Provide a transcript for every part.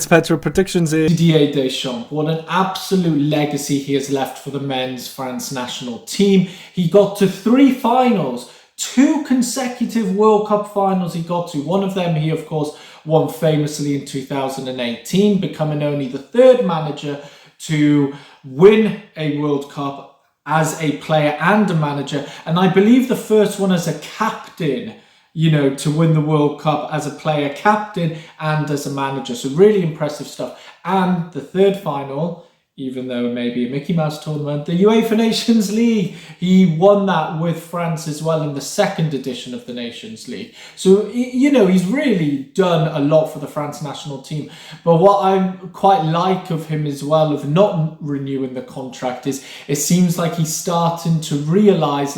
Petra, predictions is Didier Deschamps. What an absolute legacy he has left for the men's France national team. He got to 3 finals, 2 consecutive World Cup finals he got to. One of them he, of course, won famously in 2018, becoming only the 3rd manager to win a World Cup as a player and a manager. And I believe the first one as a captain, to win the World Cup as a player, captain, and as a manager. So really impressive stuff. And the 3rd final, even though it may be a Mickey Mouse tournament, the UEFA Nations League, he won that with France as well in the 2nd edition of the Nations League. So, he's really done a lot for the France national team. But what I quite like of him as well, of not renewing the contract, is it seems like he's starting to realise,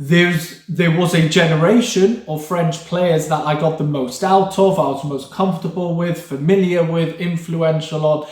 there was a generation of French players that I got the most out of, I was most comfortable with, familiar with, influential on,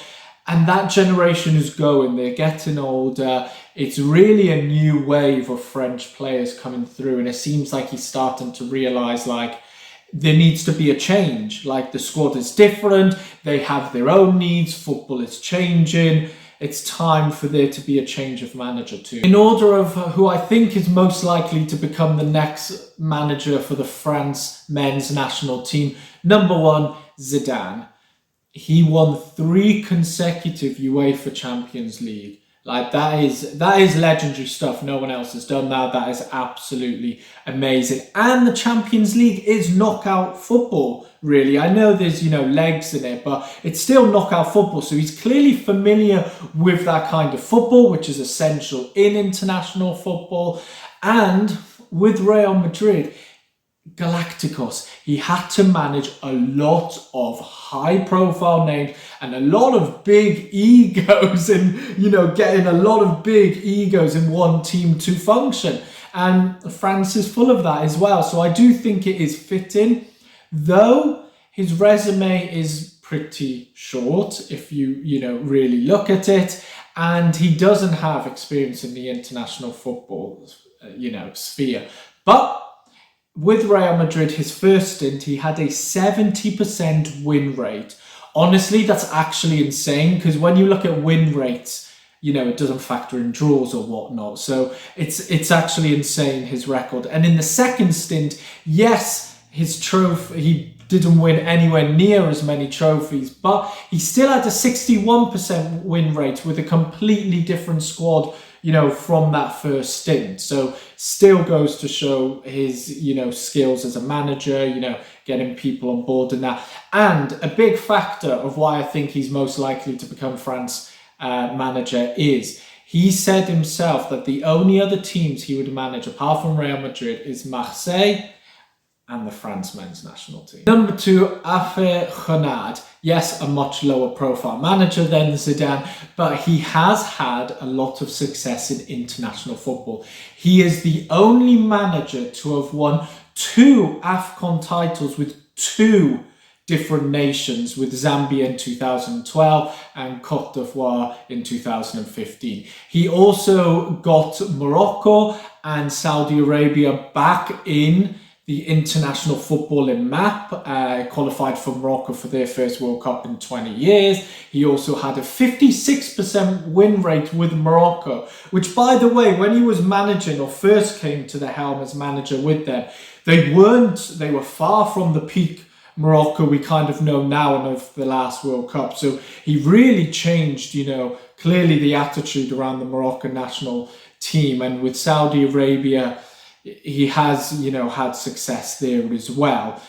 and that generation is going. They're getting older. It's really a new wave of French players coming through, and it seems like he's starting to realise there needs to be a change. The squad is different, they have their own needs, football is changing. It's time for there to be a change of manager too. In order of who I think is most likely to become the next manager for the France men's national team, number 1, Zidane. He won 3 consecutive UEFA Champions League. That is legendary stuff. No one else has done that. That is absolutely amazing. And the Champions League is knockout football, really. I know there's, legs in it, but it's still knockout football. So he's clearly familiar with that kind of football, which is essential in international football. And with Real Madrid, Galacticos, he had to manage a lot of high-profile names and a lot of big egos, and getting a lot of big egos in one team to function. And France is full of that as well. So I do think it is fitting, though his resume is pretty short if you really look at it, and he doesn't have experience in the international football sphere. But with Real Madrid, his first stint, he had a 70% win rate. Honestly, that's actually insane, because when you look at win rates, it doesn't factor in draws or whatnot. So it's actually insane, his record. And in the second stint, yes, his trophy, he didn't win anywhere near as many trophies, but he still had a 61% win rate with a completely different squad, from that first stint. So still goes to show his, skills as a manager, getting people on board and that. And a big factor of why I think he's most likely to become France manager is he said himself that the only other teams he would manage apart from Real Madrid is Marseille and the France men's national team. Number 2, Afe Renard. Yes, a much lower profile manager than Zidane, but he has had a lot of success in international football. He is the only manager to have won 2 AFCON titles with 2 different nations, with Zambia in 2012 and Côte d'Ivoire in 2015. He also got Morocco and Saudi Arabia back in the international footballing map, qualified for Morocco for their first World Cup in 20 years. He also had a 56% win rate with Morocco, which, by the way, when he was managing or first came to the helm as manager with them, they were far from the peak Morocco we kind of know now and of the last World Cup. So he really changed, clearly the attitude around the Moroccan national team. And with Saudi Arabia, he has, had success there as well.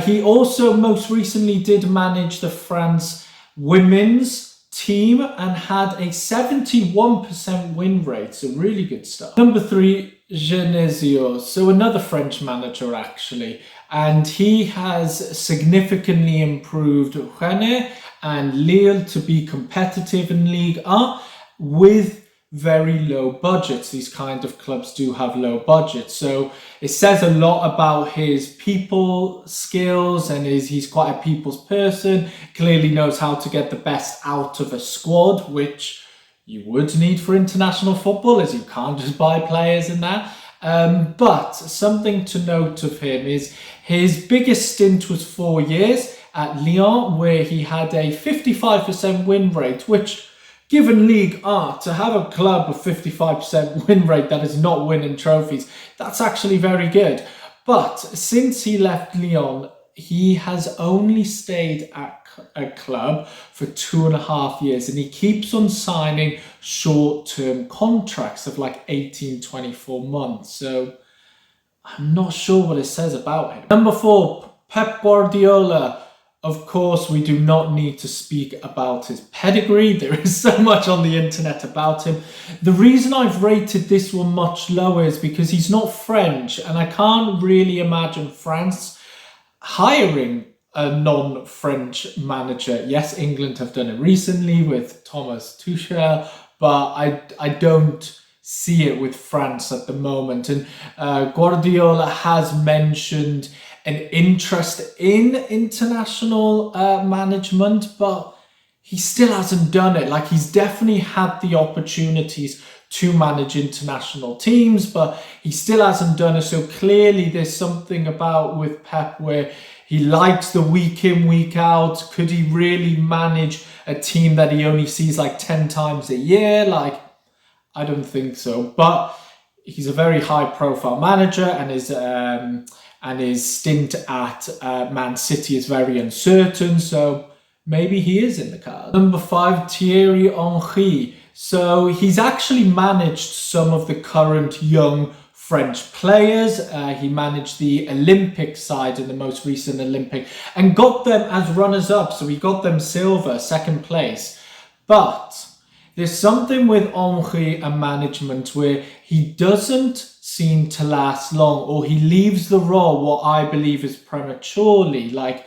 He also most recently did manage the France women's team and had a 71% win rate. So really good stuff. Number 3, Genesio. So another French manager, actually. And he has significantly improved Rennes and Lille to be competitive in Ligue 1 with very low budgets. These kind of clubs do have low budgets. So it says a lot about his people skills, and he's quite a people's person, clearly knows how to get the best out of a squad, which you would need for international football, as you can't just buy players in that. But something to note of him is his biggest stint was 4 years, at Lyon, where he had a 55% win rate, which, given Ligue 1, to have a club with 55% win rate that is not winning trophies, that's actually very good. But since he left Lyon, he has only stayed at a club for 2.5 years, and he keeps on signing short-term contracts of like 18, 24 months. So I'm not sure what it says about him. Number 4, Pep Guardiola. Of course, we do not need to speak about his pedigree. There is so much on the internet about him. The reason I've rated this one much lower is because he's not French, and I can't really imagine France hiring a non-French manager. Yes, England have done it recently with Thomas Tuchel, but I don't see it with France at the moment. And Guardiola has mentioned an interest in international management, but he still hasn't done it. Like, he's definitely had the opportunities to manage international teams, but he still hasn't done it. So clearly there's something about with Pep where he likes the week in, week out. Could he really manage a team that he only sees like 10 times a year? Like, I don't think so. But he's a very high profile manager, and his stint at Man City is very uncertain. So maybe he is in the cards. Number 5, Thierry Henry. So he's actually managed some of the current young French players. He managed the Olympic side in the most recent Olympic and got them as runners-up. So he got them silver, second place. But there's something with Henry and management where he doesn't seem to last long, or he leaves the role, what I believe is prematurely. Like,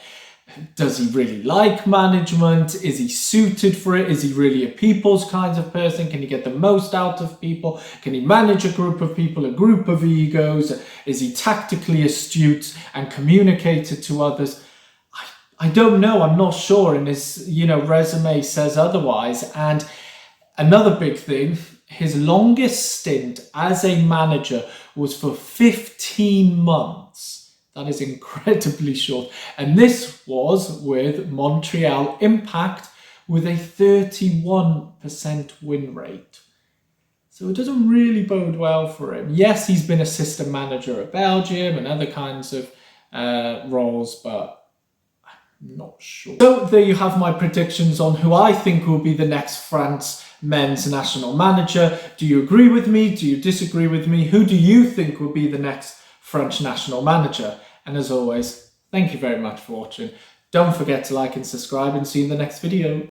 does he really like management? Is he suited for it? Is he really a people's kind of person? Can he get the most out of people? Can he manage a group of people, a group of egos? Is he tactically astute and communicated to others? I don't know. I'm not sure. And his, resume says otherwise. And another big thing, his longest stint as a manager was for 15 months. That is incredibly short. And this was with Montreal Impact with a 31% win rate. So it doesn't really bode well for him. Yes, he's been assistant manager at Belgium and other kinds of roles, but I'm not sure. So there you have my predictions on who I think will be the next France men's national manager. Do you agree with me? Do you disagree with me? Who do you think will be the next French national manager? And as always, thank you very much for watching. Don't forget to like and subscribe, and see you in the next video.